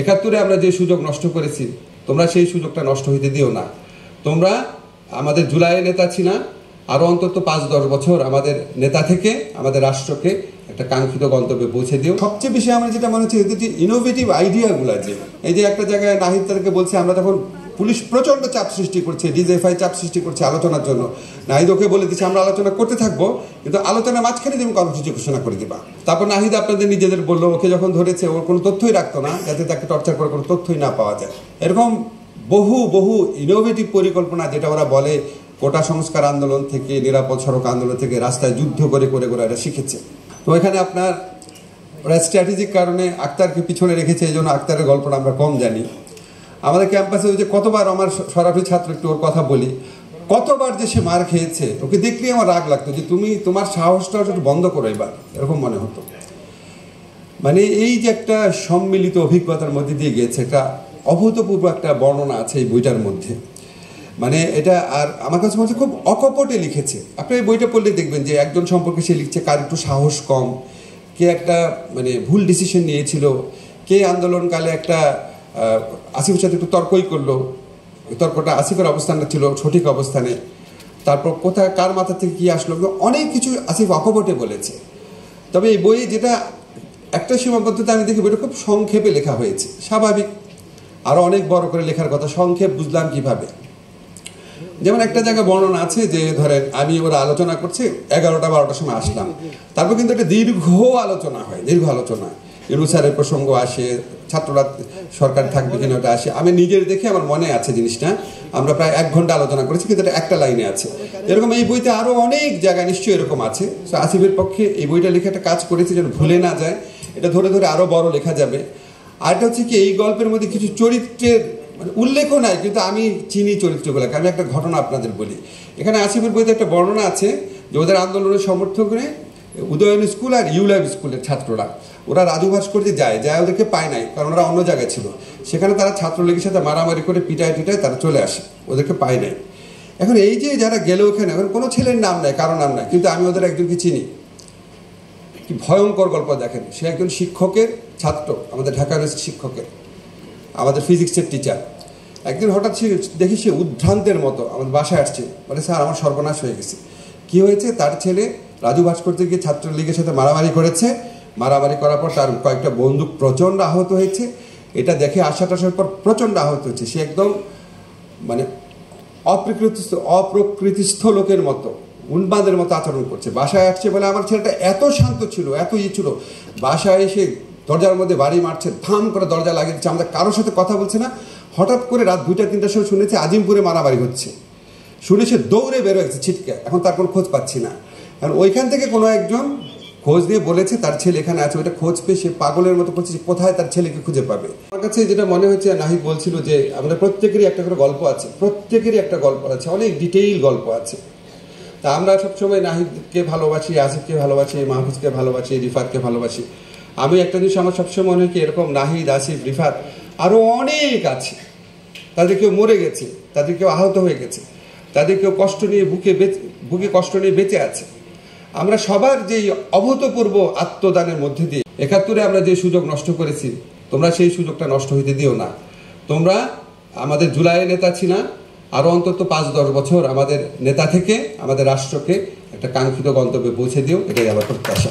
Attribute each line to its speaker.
Speaker 1: 71-এ আমরা যে সুযোগ নষ্ট করেছি তোমরা সেই সুযোগটা নষ্ট হইতে দিও না। তোমরা আমাদের জুলাইয়ের নেতা ছিল, আরো অন্তত 5-10 বছর আমাদের নেতা থেকে আমাদের রাষ্ট্রকে একটা কাঙ্ক্ষিত গন্তব্যে পৌঁছে দিও। সবচেয়ে বেশি আমার যেটা মনে হচ্ছে এদের যে ইনোভেটিভ আইডিয়াগুলো, যে এই যে একটা জায়গায় নাহিদ তাদেরকে বলছে, আমরা তখন পুলিশ প্রচন্ড চাপ সৃষ্টি করছে, ডিজিএফআই চাপ সৃষ্টি করছে আলোচনার জন্য। নাহিদ ওকে বলে দিচ্ছে আমরা আলোচনা করতে থাকবো, কিন্তু আলোচনার মাঝখানে তুমি কর্মসূচি ঘোষণা করে দিবা। তারপর নাহিদ আপনাদের নিজেদের বললো, ওকে যখন ধরেছে ওর কোনো তথ্যই রাখতো না, যাতে তাকে টর্চার করে কোনো তথ্যই না পাওয়া যায়। এরকম বহু বহু ইনোভেটিভ পরিকল্পনা, যেটা ওরা বলে কোটা সংস্কার আন্দোলন থেকে, নিরাপদ সড়ক আন্দোলন থেকে রাস্তায় যুদ্ধ করে করে করে এটা শিখেছে। তো এখানে আপনার ওরা স্ট্র্যাটেজিক কারণে আক্তারকে পিছনে রেখেছে, এই জন্য আক্তারের গল্পটা আমরা কম জানি। আমাদের ক্যাম্পাসে ওই যে কতবার, আমার সরাসরি ছাত্র, একটু ওর কথা বলি, কতবার যে সে মার খেয়েছে, ওকে দেখলেই আমার রাগ লাগতো যে তুমি তোমার সাহসটা একটু বন্ধ করো এবার, এরকম মনে হতো। মানে এই যে একটা সম্মিলিত অভিজ্ঞতার মধ্যে দিয়ে গিয়েছে, একটা অভূতপূর্ব একটা বর্ণনা আছে এই বইটার মধ্যে। মানে এটা, আর আমার কাছে মনে হচ্ছে খুব অকপটে লিখেছে। আপনি এই বইটা পড়লে দেখবেন যে একজন সম্পর্কে সে লিখছে কার একটু সাহস কম, কে একটা মানে ভুল ডিসিশন নিয়েছিল, কে আন্দোলনকালে একটা আসিফের সাথে একটু তর্কই করলো, তর্কটা আসিফের অবস্থানটা ছিল সঠিক অবস্থানে, তারপর কোথায় কার মাথা থেকে কী আসলো, অনেক কিছু আসিফ অকপটে বলেছে। তবে এই বইয়ে যেটা একটা সীমাবদ্ধতা আমি দেখি, বইটা খুব সংক্ষেপে লেখা হয়েছে, স্বাভাবিক। আরও অনেক বড় করে লেখার কথা, সংক্ষেপ বুঝলাম কিভাবে। যেমন একটা জায়গায় বর্ণনা আছে যে ধরেন আমি ওরা আলোচনা করছে, 11টা-12টার সময় আসলাম, তারপর কিন্তু একটা দীর্ঘ আলোচনা হয়, দীর্ঘ আলোচনা, ইউনুসারের প্রসঙ্গ আসে, ছাত্ররা সরকার থাকবে কিনা ওটা আসে। আমি নিজের দেখে আমার মনে আছে জিনিসটা, আমরা প্রায় 1 ঘন্টা আলোচনা করেছি, কিন্তু এটা একটা লাইনে আছে। এরকম এই বইতে আরও অনেক জায়গায় নিশ্চয়ই এরকম আছে। তো আসিফের পক্ষে এই বইটা লেখা একটা কাজ করেছে যেন ভুলে না যায়, এটা ধরে ধরে আরও বড় লেখা যাবে। আরেকটা হচ্ছে কি, এই গল্পের মধ্যে কিছু চরিত্রের মানে উল্লেখও নাই, কিন্তু আমি চিনি চরিত্রগুলোকে। আমি একটা ঘটনা আপনাদের বলি। এখানে আসিফের বইতে একটা বর্ণনা আছে যে ওদের আন্দোলনের সমর্থকরে উদয়ন স্কুল আর ইউলাইভ স্কুলের ছাত্ররা, ওরা রাজু ভাস্কর্যে যায়, ওদেরকে পায় নাই, কারণ ওরা অন্য জায়গায় ছিল। সেখানে তারা ছাত্রলীগের সাথে মারামারি করে পিটায় তারা চলে আসে, ওদেরকে পায় নাই। এখন এই যে যারা গেল ওখানে, এখন কোনো ছেলের নাম নেই, কারো নাম নাই, কিন্তু আমি ওদের একজনকে চিনি। কি ভয়ঙ্কর গল্প দেখেন, সে একজন শিক্ষকের ছাত্র, আমাদের ঢাকা ইউনিভার্সিটির শিক্ষকের, আমাদের ফিজিক্সের টিচার। একদিন হঠাৎ দেখি সে উদ্ভ্রান্তের মতো আমাদের বাসায় আসছে, বলে স্যার আমার সর্বনাশ হয়ে গেছে। কি হয়েছে? তার ছেলে রাজু ভাস্কর্যে গিয়ে ছাত্রলীগের সাথে মারামারি করেছে, মারামারি করার পর তার কয়েকটা বন্দুক প্রচণ্ড আহত হয়েছে। এটা দেখে আসার পর প্রচণ্ড আহত হয়েছে, সে একদম মানে অপ্রকৃতিস্থ লোকের মতো, উন্মাদের মতো আচরণ করছে। বাসায় আসছে বলে আমার ছেলেটা এত শান্ত ছিল, এত ছিল, বাসায় এসে দরজার মধ্যে বাড়ি মারছে, থাম করে দরজা লাগিয়ে দিচ্ছে, আমাদের কারোর সাথে কথা বলছে না। হঠাৎ করে রাত 2টা-3টার সময় শুনেছে আজিমপুরে মারামারি হচ্ছে, শুনে সে দৌড়ে বেরো হয়েছে ছিটকে, এখন তার কোনো খোঁজ পাচ্ছি না। কারণ ওইখান থেকে কোনো একজন খোঁজ দিয়ে বলেছে তার ছেলে এখানে আছে, ওইটা খোঁজ পেয়ে সে পাগলের মতো করছে কোথায় তার ছেলেকে খুঁজে পাবে। আমার কাছে যেটা মনে হচ্ছে, নাহিদ বলছিল যে আমাদের প্রত্যেকেরই একটা করে গল্প আছে, প্রত্যেকেরই একটা গল্প আছে, অনেক ডিটেইল গল্প আছে। তা আমরা সবসময় নাহিদকে ভালোবাসি, আসিফকে ভালোবাসি, মাহফুজকে ভালোবাসি, রিফাতকে ভালোবাসি। আমি একটা জিনিস আমার সবসময় মনে হয় কি, এরকম নাহিদ, আসিফ, রিফাত আরও অনেক আছে। তাদের কেউ মরে গেছে, তাদের কেউ আহত হয়ে গেছে, তাদের কেউ কষ্ট নিয়ে বুকে কষ্ট নিয়ে বেঁচে আছে। আমরা সবার যে অভূতপূর্ব আত্মদানের মধ্যে দিয়ে 71-এ আমরা যে সুযোগ নষ্ট করেছি, তোমরা সেই সুযোগটা নষ্ট হইতে দিও না। তোমরা আমাদের জুলাইয়ের নেতা ছিল, আরও অন্তত 5-10 বছর আমাদের নেতা থেকে আমাদের রাষ্ট্রকে একটা কাঙ্ক্ষিত গন্তব্যে পৌঁছে দিও, এটাই আমার প্রত্যাশা।